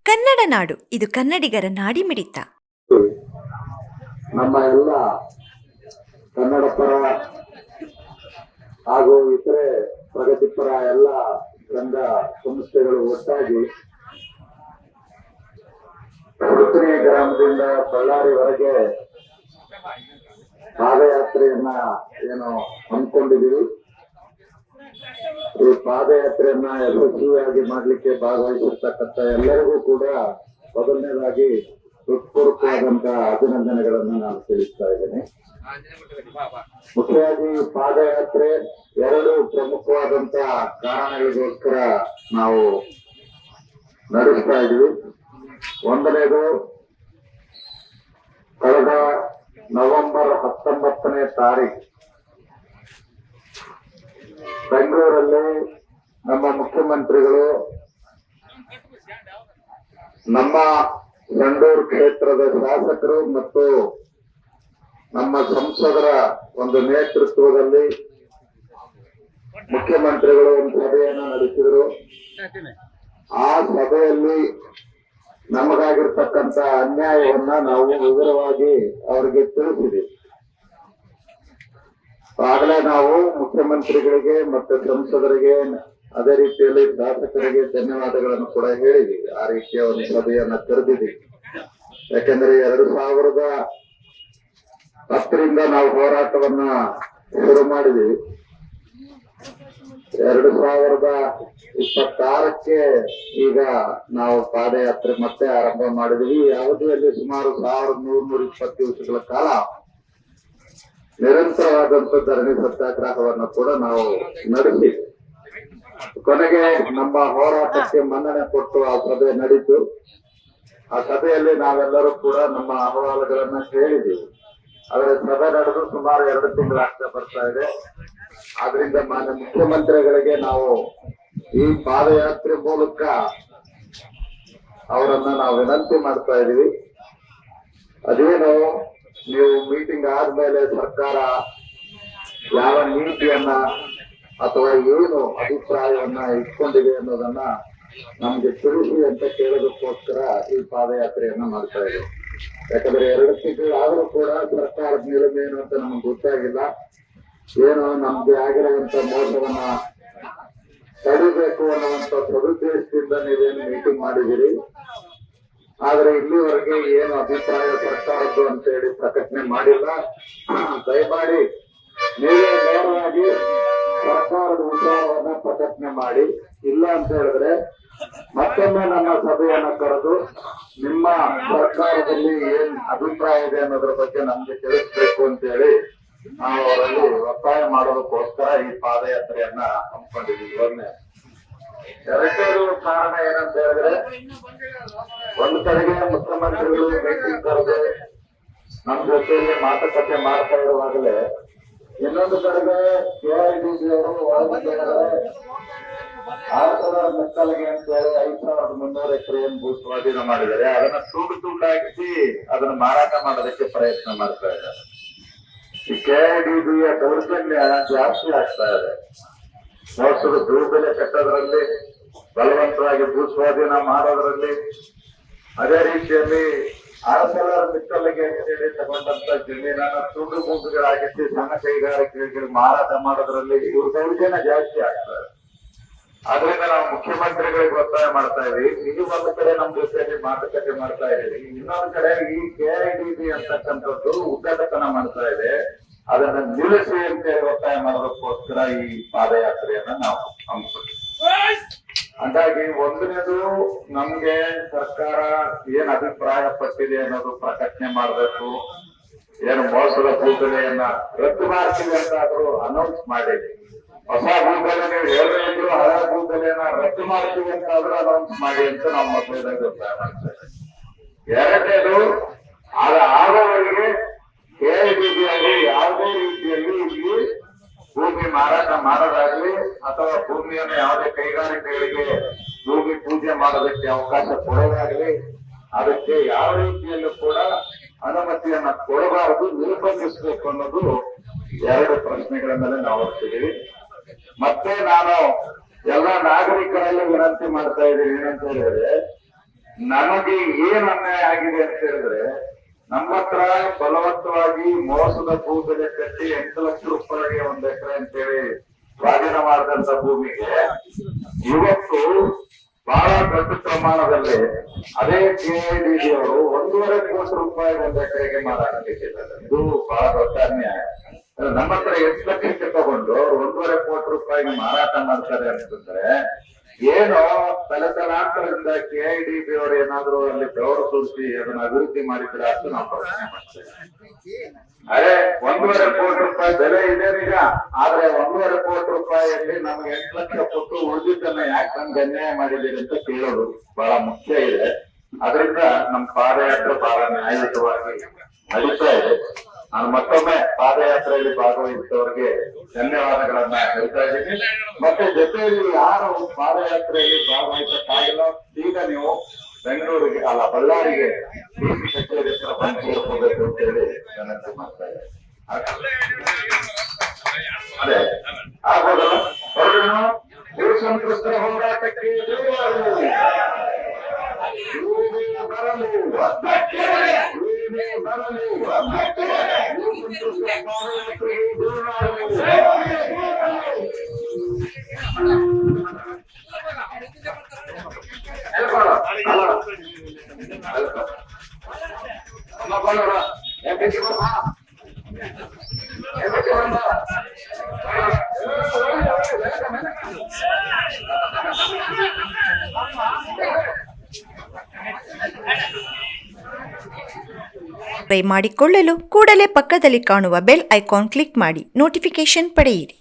ಕನ್ನಡ ನಾಡು, ಇದು ಕನ್ನಡಿಗರ ನಾಡಿಮಿಡಿತ. ನಮ್ಮ ಎಲ್ಲ ಕನ್ನಡ ಪರ ಹಾಗೂ ಇತರೆ ಪ್ರಗತಿಪರ ಎಲ್ಲ ಸಂಘ ಸಂಸ್ಥೆಗಳು ಒಟ್ಟಾಗಿ ಉಡುಪಿ ಗ್ರಾಮದಿಂದ ಬಳ್ಳಾರಿವರೆಗೆ ಪಾದಯಾತ್ರೆಯನ್ನ ಏನು ಹಮ್ಮಿಕೊಂಡಿದ್ದೀವಿ. ಈ ಪಾದಯಾತ್ರೆಯನ್ನ ಯಶಸ್ವಿಯಾಗಿ ಮಾಡ್ಲಿಕ್ಕೆ ಭಾಗವಹಿಸಿರ್ತಕ್ಕಂಥ ಎಲ್ಲರಿಗೂ ಕೂಡ ಮೊದಲನೇದಾಗಿ ಹೃತ್ಪೂರ್ವಕವಾದಂತಹ ಅಭಿನಂದನೆಗಳನ್ನು ನಾನು ತಿಳಿಸ್ತಾ ಇದ್ದೇನೆ. ಮುಖ್ಯವಾಗಿ ಪಾದಯಾತ್ರೆ ಎರಡು ಪ್ರಮುಖವಾದಂತಹ ಕಾರಣಗಳಿಗೋಸ್ಕರ ನಾವು ನಡೆಸ್ತಾ ಇದ್ವಿ. ಒಂದನೇದು, ಕಳೆದ ನವೆಂಬರ್ 19ನೇ ತಾರೀಕು ಬೆಂಗಳೂರಲ್ಲಿ ನಮ್ಮ ಮುಖ್ಯಮಂತ್ರಿಗಳು ನಮ್ಮ ಸಂಡೂರು ಕ್ಷೇತ್ರದ ಶಾಸಕರು ಮತ್ತು ನಮ್ಮ ಸಂಸದರ ಒಂದು ನೇತೃತ್ವದಲ್ಲಿ ಮುಖ್ಯಮಂತ್ರಿಗಳು ಒಂದು ಸಭೆಯನ್ನು ನಡೆಸಿದರು. ಆ ಸಭೆಯಲ್ಲಿ ನಮಗಾಗಿರ್ತಕ್ಕಂಥ ಅನ್ಯಾಯವನ್ನ ನಾವು ವಿವರವಾಗಿ ಅವರಿಗೆ ತಿಳಿಸಿದ್ವಿ. ಆಗಲೇ ನಾವು ಮುಖ್ಯಮಂತ್ರಿಗಳಿಗೆ ಮತ್ತು ಸಂಸದರಿಗೆ ಅದೇ ರೀತಿಯಲ್ಲಿ ಶಾಸಕರಿಗೆ ಧನ್ಯವಾದಗಳನ್ನು ಕೂಡ ಹೇಳಿದ್ವಿ. ಆ ರೀತಿಯ ಒಂದು ಸಭೆಯನ್ನ ಕರೆದಿದ್ದೀವಿ. ಯಾಕೆಂದ್ರೆ 2010ರಿಂದ ನಾವು ಹೋರಾಟವನ್ನ ಶುರು ಮಾಡಿದೀವಿ. 2026ಕ್ಕೆ ಈಗ ನಾವು ಪಾದಯಾತ್ರೆ ಮತ್ತೆ ಆರಂಭ ಮಾಡಿದ್ವಿ. ಈ ಅವಧಿಯಲ್ಲಿ ಸುಮಾರು 1120 ದಿವಸಗಳ ಕಾಲ ನಿರಂತರವಾದಂತ ಧರಣಿ ಸತ್ಯಾಗ್ರಹವನ್ನು ಕೂಡ ನಾವು ನಡೆಸಿ ಕೊನೆಗೆ ನಮ್ಮ ಹೋರಾಟಕ್ಕೆ ಮನ್ನಣೆ ಕೊಟ್ಟು ಆ ಸಭೆ ನಡೀತು. ಆ ಸಭೆಯಲ್ಲಿ ನಾವೆಲ್ಲರೂ ಕೂಡ ನಮ್ಮ ಅಹವಾಲುಗಳನ್ನ ಹೇಳಿದ್ದೀವಿ. ಅದರ ಸಭೆ ನಡೆದು ಸುಮಾರು 2 ತಿಂಗಳಾಗ್ತಾ ಬರ್ತಾ ಇದೆ. ಆದ್ರಿಂದ ಮಾನ್ಯ ಮುಖ್ಯಮಂತ್ರಿಗಳಿಗೆ ನಾವು ಈ ಪಾದಯಾತ್ರೆ ಮೂಲಕ ಅವರನ್ನ ನಾವು ವಿನಂತಿ ಮಾಡ್ತಾ ಇದೀವಿ. ಅದೇನು, ನೀವು ಮೀಟಿಂಗ್ ಆದ್ಮೇಲೆ ಸರ್ಕಾರ ಯಾವ ನೀತಿಯನ್ನ ಅಥವಾ ಏನು ಅಭಿಪ್ರಾಯವನ್ನ ಇಟ್ಕೊಂಡಿದೆ ಅನ್ನೋದನ್ನ ನಮ್ಗೆ ತಿಳಿಸಿ ಅಂತ ಕೇಳೋದಕ್ಕೋಸ್ಕರ ಈ ಪಾದಯಾತ್ರೆಯನ್ನ ಮಾಡ್ತಾ ಇದ್ದೀವಿ. ಯಾಕಂದ್ರೆ 2 ತಿಂಗಳಾದ್ರೂ ಕೂಡ ಸರ್ಕಾರದ ನಿಲುಮೆ ಏನು ಅಂತ ನಮ್ಗೆ ಗೊತ್ತಾಗಿಲ್ಲ. ಏನು ನಮ್ಗೆ ಆಗಿರುವಂತ ಮೋಸವನ್ನ ತಡಿಬೇಕು ಅನ್ನುವಂತ ಸದುದ್ದೇಶದಿಂದ ನೀವೇನು ಮೀಟಿಂಗ್ ಮಾಡಿದಿರಿ. ಆದ್ರೆ ಇಲ್ಲಿವರೆಗೆ ಏನು ಅಭಿಪ್ರಾಯ ಸರ್ಕಾರದ್ದು ಅಂತ ಹೇಳಿ ಪ್ರಕಟಣೆ ಮಾಡಿಲ್ಲ. ದಯಮಾಡಿ ನೀವೇ ನೇರವಾಗಿ ಸರ್ಕಾರದ ವಿಚಾರವನ್ನ ಪ್ರಕಟಣೆ ಮಾಡಿ. ಇಲ್ಲ ಅಂತ ಹೇಳಿದ್ರೆ ಮತ್ತೊಮ್ಮೆ ನಮ್ಮ ಸಭೆಯನ್ನ ಕರೆದು ನಿಮ್ಮ ಸರ್ಕಾರದಲ್ಲಿ ಏನ್ ಅಭಿಪ್ರಾಯ ಇದೆ ಅನ್ನೋದ್ರ ಬಗ್ಗೆ ನಮ್ಗೆ ತಿಳಿಸ್ಬೇಕು ಅಂತ ಹೇಳಿ ನಾವು ಅವರಲ್ಲಿ ಒತ್ತಾಯ ಮಾಡೋದಕ್ಕೋಸ್ಕರ ಈ ಪಾದಯಾತ್ರೆಯನ್ನ ಹಮ್ಮಿಕೊಂಡಿದ್ದೀವಿ. ಎರಡನೇದು ಕಾರಣ ಏನಂತ ಹೇಳಿದ್ರೆ, ಒಂದು ಕಡೆಗೆ ಮುಖ್ಯಮಂತ್ರಿಗಳು ಮೀಟಿಂಗ್ ಕರೆದು ನಮ್ಮ ಜೊತೆಯಲ್ಲಿ ಮಾತುಕತೆ ಮಾಡ್ತಾ ಇರುವಾಗಲೇ ಇನ್ನೊಂದು ಕಡೆಗೆ ಕೆಐಡಿಸಿಯವರು ಆರ್ಥದ ಮೆಕ್ಕಲಿಗೆ ಅಂತ ಹೇಳಿ 5300 ಎಕರೆ ಭೂ ಸ್ವಾಧೀನ ಮಾಡಿದ್ದಾರೆ. ಅದನ್ನ ತುಂಡಾಗಿಸಿ ಅದನ್ನ ಮಾರಾಟ ಮಾಡೋದಕ್ಕೆ ಪ್ರಯತ್ನ ಮಾಡ್ತಾ ಇದ್ದಾರೆ. ಈ ಕೆಐಡಿಬಿಯ ದೌರ್ಜನ್ಯ ಜಾಸ್ತಿ ಆಗ್ತಾ ಇದೆ. ಮೋಸದ ಭೂ ಬೆಲೆ ಕಟ್ಟೋದ್ರಲ್ಲಿ, ಬಲವಂತವಾಗಿ ಭೂ ಸ್ವಾಧೀನ ಮಾಡೋದ್ರಲ್ಲಿ, ಅದೇ ರೀತಿಯಲ್ಲಿ ಆರ್ಥಲರ್ ಮಿಕ್ಕಲಿಗೆ ಅಂತೇಳಿ ತಗೊಂಡಂತ ಜಮೀನನ್ನ ತುಂಡು ಭೂಮಿಗಳಾಗಿಸಿ ಸಣ್ಣ ಕೈಗಾರಿಕೆಗಳಿಗೆ ಮಾರಾಟ ಮಾಡೋದ್ರಲ್ಲಿ ಇವ್ರ ದೌರ್ಜನ್ಯ ಜಾಸ್ತಿ ಆಗ್ತದೆ. ಆದ್ರಿಂದ ನಾವು ಮುಖ್ಯಮಂತ್ರಿಗಳಿಗೆ ಒತ್ತಾಯ ಮಾಡ್ತಾ ಇದೀವಿ. ಇದು ಒಂದು ಕಡೆ ನಮ್ ಜೊತೆಯಲ್ಲಿ ಮಾತುಕತೆ ಮಾಡ್ತಾ ಇದೀವಿ. ಇನ್ನೊಂದು ಕಡೆ ಈ ಕೆಐಡಿಬಿ ಅಂತಕ್ಕಂಥದ್ದು ಉದ್ದಟತನ ಮಾಡ್ತಾ ಇದೆ. ಅದನ್ನ ನಿಲ್ಲಿಸಿ ಅಂತ ಹೇಳಿ ಒತ್ತಾಯ ಮಾಡೋದಕ್ಕೋಸ್ಕರ ಈ ಪಾದಯಾತ್ರೆಯನ್ನ ನಾವು ಹಮ್ಮಿಕೊಂಡಿದ್ದೀವಿ. ಹಾಗಾಗಿ ಒಂದನೇದು, ನಮ್ಗೆ ಸರ್ಕಾರ ಏನ್ ಅಭಿಪ್ರಾಯ ಪಟ್ಟಿದೆ ಅನ್ನೋದು ಪ್ರಕಟಣೆ ಮಾಡ್ಬೇಕು. ಏನು ಮೋಸದ ಭೂಬೆಲೆಯನ್ನ ರದ್ದು ಮಾಡ್ತೀವಿ ಅಂತಾದ್ರೂ ಅನೌನ್ಸ್ ಮಾಡಿ, ಹೊಸ ಭೂಬೆಲೆ ನೀವು ಹೇಳಿದ್ರು ಹಳೆ ಭೂಬೆಲೆಯನ್ನ ರದ್ದು ಮಾಡ್ತೀವಿ ಅಂತಾದ್ರೂ ಅನೌನ್ಸ್ ಮಾಡಿ ಅಂತ ನಾವು ಮೊದಲನೇದಾಗಿ ಒತ್ತಾಯ ಮಾಡ್ತೇವೆ. ಎರಡನೇದು, ಆಗೋವರೆಗೆ ಕೆಐಡಿಬಿಯಲ್ಲಿ ಯಾವುದೇ ರೀತಿಯಲ್ಲಿ ಇಲ್ಲಿ ಭೂಮಿ ಮಾರಾಟ ಮಾಡೋದಾಗ್ಲಿ ಅಥವಾ ಭೂಮಿಯನ್ನು ಯಾವುದೇ ಕೈಗಾರಿಕೆಗಳಿಗೆ ಭೂಮಿ ಪೂಜೆ ಮಾಡೋದಕ್ಕೆ ಅವಕಾಶ ಕೊಡೋದಾಗ್ಲಿ, ಅದಕ್ಕೆ ಯಾವ ರೀತಿಯಲ್ಲೂ ಕೂಡ ಅನುಮತಿಯನ್ನ ಕೊಡಬಾರದು, ನಿರ್ಬಂಧಿಸಬೇಕು ಅನ್ನೋದು 2 ಪ್ರಶ್ನೆಗಳ ಮೇಲೆ ನಾವು ಹೊರಟಿದ್ದೀವಿ. ಮತ್ತೆ ನಾನು ಎಲ್ಲ ನಾಗರಿಕರಲ್ಲಿ ವಿನಂತಿ ಮಾಡ್ತಾ ಇದ್ದೀನಿ ಏನಂತ ಹೇಳಿದ್ರೆ, ನಮಗೆ ಏನ್ ಅನ್ಯಾಯ ಆಗಿದೆ ಅಂತ ಹೇಳಿದ್ರೆ, ನಮ್ಮ ಹತ್ರ ಬಲವಂತವಾಗಿ ಮೋಸದ ಭೂಮಿಗೆ ಕಟ್ಟಿ 8 ಲಕ್ಷ ರೂಪಾಯಿಗೆ 1 ಎಕರೆ ಅಂತೇಳಿ ಸ್ವಾಧೀನ ಮಾಡಿದಂತ ಭೂಮಿಗೆ ಇವತ್ತು ಬಹಳ ದೊಡ್ಡ ಪ್ರಮಾಣದಲ್ಲಿ ಅದೇ ಕೆಐಡಿಸಿ ಅವರು 1.5 ಕೋಟಿ ರೂಪಾಯಿ 1 ಎಕರೆಗೆ ಮಾರಾಟಕ್ಕಿದ್ದಾರೆ. ಇದು ಬಹಳ ದೊಡ್ಡ ಅನ್ಯಾಯ. ನಮ್ಮ ಹತ್ರ 8 ಲಕ್ಷಕ್ಕೆ ತಗೊಂಡು 1.5 ಕೋಟಿ ರೂಪಾಯಿಗೆ ಮಾರಾಟ ಮಾಡ್ತಾರೆ ಅಂತಂದ್ರೆ ಏನೋ ತಲೆತಲಾಂತರದಿಂದ ಕೆಐಡಿಬಿ ಅವರು ಏನಾದ್ರು ಅಲ್ಲಿ ಬೆವರು ಸುರಿಸಿ ಅದನ್ನ ಅಭಿವೃದ್ಧಿ ಮಾಡಿದ್ರೆ ಅಂತ ನಾವು ಪ್ರಶ್ನೆ ಮಾಡ್ತೇವೆ. ಅದೇ 1.5 ಕೋಟಿ ರೂಪಾಯಿ ಬೆಲೆ ಇದೆ ಈಗ, ಆದ್ರೆ 1.5 ಕೋಟಿ ರೂಪಾಯಿಯಲ್ಲಿ ನಮ್ಗೆ 8 ಲಕ್ಷ ಕೊಟ್ಟು ಉಳಿದಿದ್ದನ್ನ ಯಾಕೆ ನಮ್ಗೆ ಅನ್ಯಾಯ ಮಾಡಿದ್ದೀರಿ ಅಂತ ಕೇಳೋದು ಬಹಳ ಮುಖ್ಯ ಇದೆ. ಅದರಿಂದ ನಮ್ಮ ಪಾದಯಾತ್ರೆ ಬಹಳ ನ್ಯಾಯಯುತವಾಗಿ ನಡೀತಾ ಇದೆ. ನಾನು ಮತ್ತೊಮ್ಮೆ ಪಾದಯಾತ್ರೆಯಲ್ಲಿ ಭಾಗವಹಿಸಿದವರಿಗೆ ಧನ್ಯವಾದಗಳನ್ನ ಹೇಳ್ತಾ ಇದ್ದೀನಿ. ಮತ್ತೆ ಜೊತೆಯಲ್ಲಿ ಯಾರು ಪಾದಯಾತ್ರೆಯಲ್ಲಿ ಭಾಗವಹಿಸಕ್ಕಾಗಿಲ್ಲ, ಈಗ ನೀವು ಬೆಂಗಳೂರಿಗೆ ಅಲ್ಲ ಬಳ್ಳಾರಿಗೆ ಡಿಸಿ ಕಚೇರಿ ಹತ್ರ ಬಂದು ಸೇರ್ಕೋಬೇಕು ಅಂತ ಹೇಳಿ ವಿನಂತಿ ಮಾಡ್ತಾ ಇದ್ದಾರೆ. ಅದೇ ಆಗ್ಬೋದಲ್ಲ, ಹೊರಡೋಣ. ಇವು ಸಂತ್ರಸ್ತರ ಹೋರಾಟಕ್ಕೆ ಮಾಡಿಕೊಳ್ಳಲು ಕೂಡಲೇ ಪಕ್ಕದಲ್ಲಿ ಕಾಣುವ ಬೆಲ್ ಐಕಾನ್ ಕ್ಲಿಕ್ ಮಾಡಿ ನೋಟಿಫಿಕೇಶನ್ ಪಡೆಯಿರಿ.